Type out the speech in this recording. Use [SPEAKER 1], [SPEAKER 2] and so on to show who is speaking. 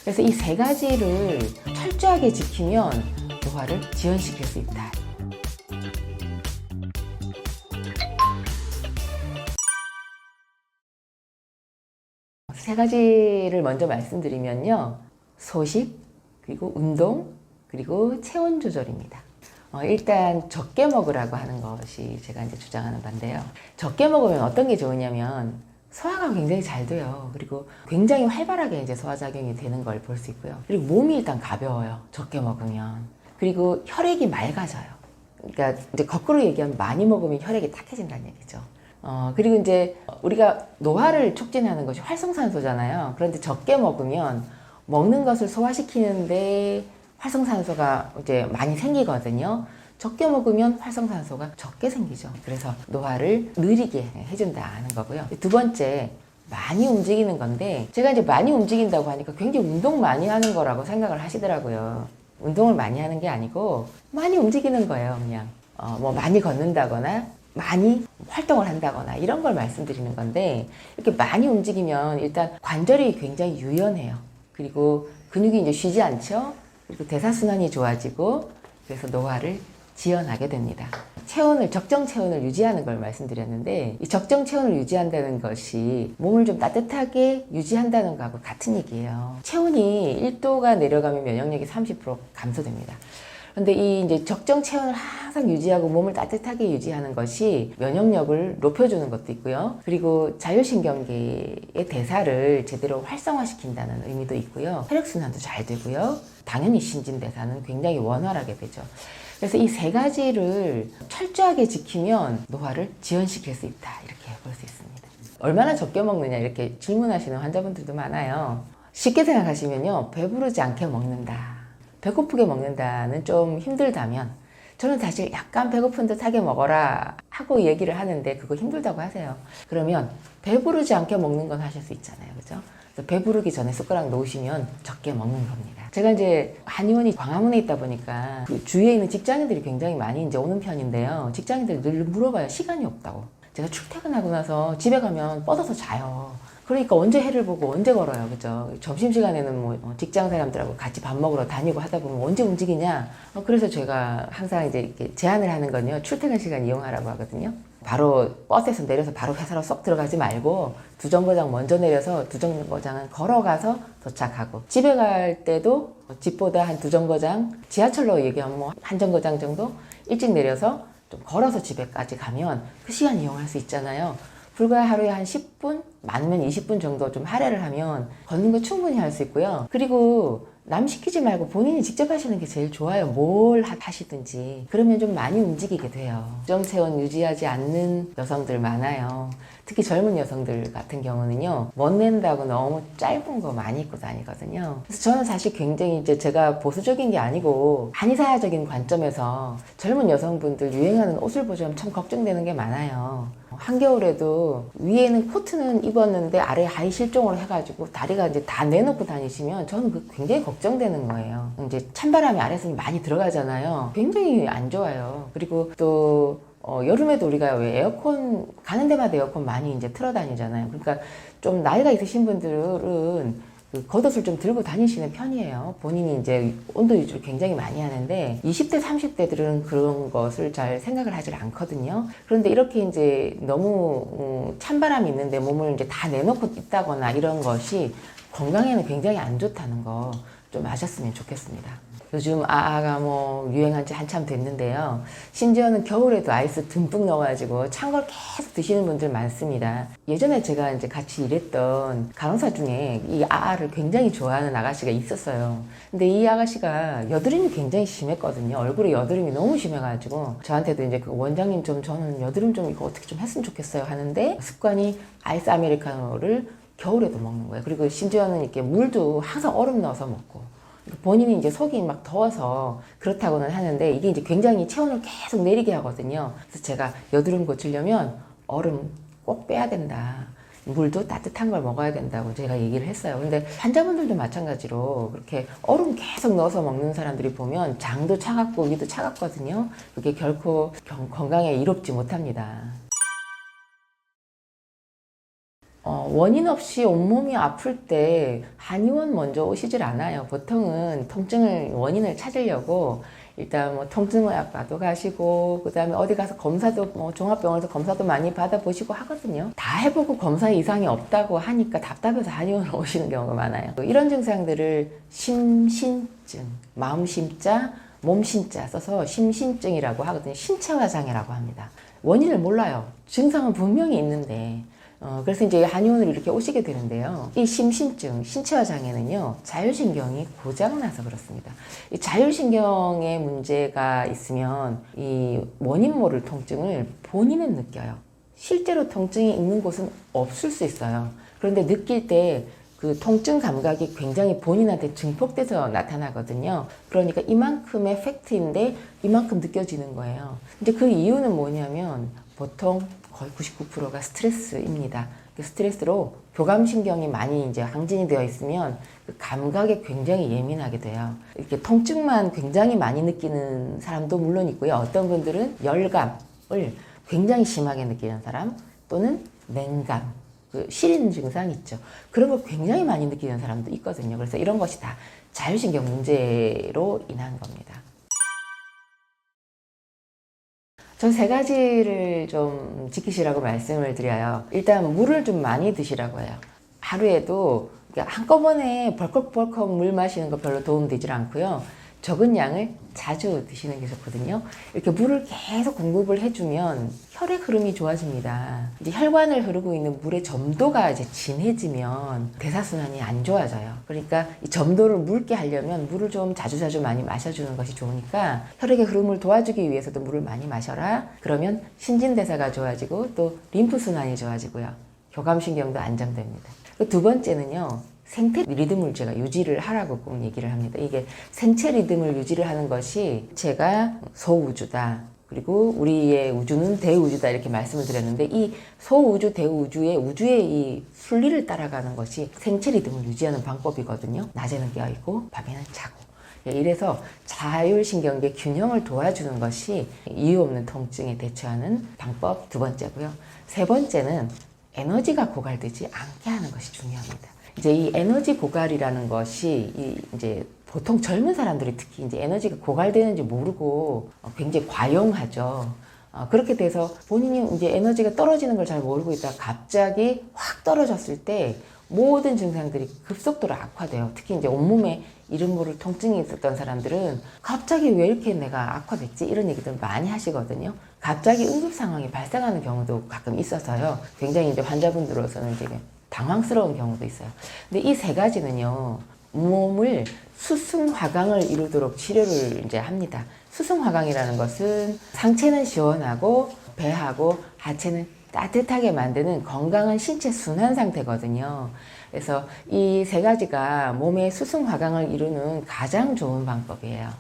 [SPEAKER 1] 그래서 이 세 가지를 철저하게 지키면 노화를 지연시킬 수 있다. 세 가지를 먼저 말씀드리면요. 소식, 그리고 운동, 그리고 체온 조절입니다. 일단 적게 먹으라고 하는 것이 제가 이제 주장하는 바인데요. 적게 먹으면 어떤 게 좋으냐면 소화가 굉장히 잘 돼요. 그리고 굉장히 활발하게 이제 소화작용이 되는 걸 볼 수 있고요. 그리고 몸이 일단 가벼워요. 적게 먹으면. 그리고 혈액이 맑아져요. 그러니까 이제 거꾸로 얘기하면 많이 먹으면 혈액이 탁해진다는 얘기죠. 그리고 이제 우리가 노화를 촉진하는 것이 활성산소잖아요. 그런데 적게 먹으면 먹는 것을 소화시키는데 활성산소가 이제 많이 생기거든요. 적게 먹으면 활성산소가 적게 생기죠. 그래서 노화를 느리게 해준다는 거고요. 두 번째, 많이 움직이는 건데 제가 이제 많이 움직인다고 하니까 굉장히 운동 많이 하는 거라고 생각을 하시더라고요. 운동을 많이 하는 게 아니고 많이 움직이는 거예요. 그냥 뭐 많이 걷는다거나 많이 활동을 한다거나 이런 걸 말씀드리는 건데, 이렇게 많이 움직이면 일단 관절이 굉장히 유연해요. 그리고 근육이 이제 쉬지 않죠. 그리고 대사순환이 좋아지고 그래서 노화를 지연하게 됩니다. 적정 체온을 유지하는 걸 말씀드렸는데, 이 적정 체온을 유지한다는 것이 몸을 좀 따뜻하게 유지한다는 거하고 같은 얘기예요. 체온이 1도가 내려가면 면역력이 30% 감소됩니다. 근데 이 이제 적정 체온을 항상 유지하고 몸을 따뜻하게 유지하는 것이 면역력을 높여주는 것도 있고요. 그리고 자율신경계의 대사를 제대로 활성화시킨다는 의미도 있고요. 혈액순환도 잘 되고요. 당연히 신진대사는 굉장히 원활하게 되죠. 그래서 이 세 가지를 철저하게 지키면 노화를 지연시킬 수 있다. 이렇게 볼 수 있습니다. 얼마나 적게 먹느냐 이렇게 질문하시는 환자분들도 많아요. 쉽게 생각하시면요. 배부르지 않게 먹는다. 배고프게 먹는다는 좀 힘들다면, 저는 사실 약간 배고픈 듯하게 먹어라 하고 얘기를 하는데 그거 힘들다고 하세요. 그러면 배부르지 않게 먹는 건 하실 수 있잖아요. 그죠? 그래서 배부르기 전에 숟가락 놓으시면 적게 먹는 겁니다. 제가 이제 한의원이 광화문에 있다 보니까 그 주위에 있는 직장인들이 굉장히 많이 이제 오는 편인데요. 직장인들이 늘 물어봐요. 시간이 없다고. 제가 출퇴근하고 나서 집에 가면 뻗어서 자요. 그러니까 언제 해를 보고 언제 걸어요. 그죠? 점심시간에는 뭐 직장 사람들하고 같이 밥 먹으러 다니고 하다 보면 언제 움직이냐. 그래서 제가 항상 이제 이렇게 제안을 하는 건요. 출퇴근 시간 이용하라고 하거든요. 바로 버스에서 내려서 바로 회사로 쏙 들어가지 말고 두 정거장 먼저 내려서 두 정거장은 걸어가서 도착하고, 집에 갈 때도 집보다 한 두 정거장, 지하철로 얘기하면 뭐 한 정거장 정도 일찍 내려서 좀 걸어서 집에까지 가면 그 시간 이용할 수 있잖아요. 불과 하루에 한 10분, 많으면 20분 정도 좀 할애를 하면 걷는 거 충분히 할 수 있고요. 그리고 남 시키지 말고 본인이 직접 하시는 게 제일 좋아요. 뭘 하시든지. 그러면 좀 많이 움직이게 돼요. 적정 체온 유지하지 않는 여성들 많아요. 특히 젊은 여성들 같은 경우는요, 멋낸다고 너무 짧은 거 많이 입고 다니거든요. 그래서 저는 사실 굉장히 이제 제가 보수적인 게 아니고 한의사적인 관점에서 젊은 여성분들 유행하는 옷을 보시면 참 걱정되는 게 많아요. 한겨울에도 위에는 코트는 입었는데 아래 하의 실종으로 해가지고 다리가 이제 다 내놓고 다니시면 저는 그 굉장히 걱정되는 거예요. 이제 찬바람이 아래서 많이 들어가잖아요. 굉장히 안 좋아요. 그리고 또 여름에도 우리가 왜 에어컨 가는 데마다 에어컨 많이 이제 틀어 다니잖아요. 그러니까 좀 나이가 있으신 분들은 그 겉옷을 좀 들고 다니시는 편이에요. 본인이 이제 온도 유지를 굉장히 많이 하는데 20대, 30대들은 그런 것을 잘 생각을 하질 않거든요. 그런데 이렇게 이제 너무 찬바람이 있는데 몸을 이제 다 내놓고 있다거나 이런 것이 건강에는 굉장히 안 좋다는 거 좀 아셨으면 좋겠습니다. 요즘 아아가 뭐 유행한 지 한참 됐는데요. 심지어는 겨울에도 아이스 듬뿍 넣어가지고 찬 걸 계속 드시는 분들 많습니다. 예전에 제가 이제 같이 일했던 간호사 중에 이 아아를 굉장히 좋아하는 아가씨가 있었어요. 근데 이 아가씨가 여드름이 굉장히 심했거든요. 얼굴에 여드름이 너무 심해가지고 저한테도 이제 그 원장님 저는 여드름 좀 이거 어떻게 좀 했으면 좋겠어요 하는데, 습관이 아이스 아메리카노를 겨울에도 먹는 거예요. 그리고 심지어는 이렇게 물도 항상 얼음 넣어서 먹고, 본인이 이제 속이 막 더워서 그렇다고는 하는데 이게 이제 굉장히 체온을 계속 내리게 하거든요. 그래서 제가 여드름 고치려면 얼음 꼭 빼야 된다. 물도 따뜻한 걸 먹어야 된다고 제가 얘기를 했어요. 근데 환자분들도 마찬가지로 그렇게 얼음 계속 넣어서 먹는 사람들이 보면 장도 차갑고 위도 차갑거든요. 그게 결코 건강에 이롭지 못합니다. 원인 없이 온몸이 아플 때 한의원 먼저 오시질 않아요. 보통은 통증을 원인을 찾으려고 일단 뭐 통증의학과도 가시고 그다음에 어디 가서 검사도 뭐 종합병원에서 검사도 많이 받아보시고 하거든요. 다 해보고 검사에 이상이 없다고 하니까 답답해서 한의원으로 오시는 경우가 많아요. 이런 증상들을 심신증, 마음심자, 몸신자 써서 심신증이라고 하거든요. 신체화장애라고 합니다. 원인을 몰라요. 증상은 분명히 있는데 그래서 이제 한의원으로 이렇게 오시게 되는데요. 이 심신증, 신체화 장애는요, 자율신경이 고장나서 그렇습니다. 이 자율신경에 문제가 있으면 이 원인 모를 통증을 본인은 느껴요. 실제로 통증이 있는 곳은 없을 수 있어요. 그런데 느낄 때 그 통증 감각이 굉장히 본인한테 증폭돼서 나타나거든요. 그러니까 이만큼의 팩트인데 이만큼 느껴지는 거예요. 이제 그 이유는 뭐냐면 보통 거의 99%가 스트레스입니다. 그 스트레스로 교감신경이 많이 이제 항진이 되어 있으면 그 감각에 굉장히 예민하게 돼요. 이렇게 통증만 굉장히 많이 느끼는 사람도 물론 있고요. 어떤 분들은 열감을 굉장히 심하게 느끼는 사람 또는 냉감, 그 시린 증상 있죠. 그런 걸 굉장히 많이 느끼는 사람도 있거든요. 그래서 이런 것이 다 자율신경 문제로 인한 겁니다. 전 세 가지를 좀 지키시라고 말씀을 드려요. 일단 물을 좀 많이 드시라고 해요. 하루에도 한꺼번에 벌컥벌컥 물 마시는 거 별로 도움되질 않고요. 적은 양을 자주 드시는 게 좋거든요. 이렇게 물을 계속 공급을 해주면 혈의 흐름이 좋아집니다. 이제 혈관을 흐르고 있는 물의 점도가 이제 진해지면 대사순환이 안 좋아져요. 그러니까 이 점도를 묽게 하려면 물을 좀 자주자주 많이 마셔주는 것이 좋으니까 혈액의 흐름을 도와주기 위해서도 물을 많이 마셔라. 그러면 신진대사가 좋아지고 또 림프순환이 좋아지고요. 교감신경도 안정됩니다. 두 번째는요. 생체 리듬을 제가 유지를 하라고 꼭 얘기를 합니다. 이게 생체 리듬을 유지를 하는 것이 제가 소우주다. 그리고 우리의 우주는 대우주다 이렇게 말씀을 드렸는데 이 소우주, 대우주의 우주의 이 순리를 따라가는 것이 생체 리듬을 유지하는 방법이거든요. 낮에는 깨어있고 밤에는 자고. 이래서 자율신경계 균형을 도와주는 것이 이유 없는 통증에 대처하는 방법 두 번째고요. 세 번째는 에너지가 고갈되지 않게 하는 것이 중요합니다. 이제 이 에너지 고갈이라는 것이 이제 보통 젊은 사람들이 특히 이제 에너지가 고갈되는지 모르고 굉장히 과용하죠. 그렇게 돼서 본인이 이제 에너지가 떨어지는 걸 잘 모르고 있다가 갑자기 확 떨어졌을 때 모든 증상들이 급속도로 악화돼요. 특히 이제 온몸에 이름 모를 통증이 있었던 사람들은 갑자기 왜 이렇게 내가 악화됐지? 이런 얘기들 많이 하시거든요. 갑자기 응급 상황이 발생하는 경우도 가끔 있어서요. 굉장히 이제 환자분들로서는 이제 당황스러운 경우도 있어요. 근데 이 세 가지는요, 몸을 수승화강을 이루도록 치료를 이제 합니다. 수승화강이라는 것은 상체는 시원하고 배하고 하체는 따뜻하게 만드는 건강한 신체 순환 상태거든요. 그래서 이 세 가지가 몸의 수승화강을 이루는 가장 좋은 방법이에요.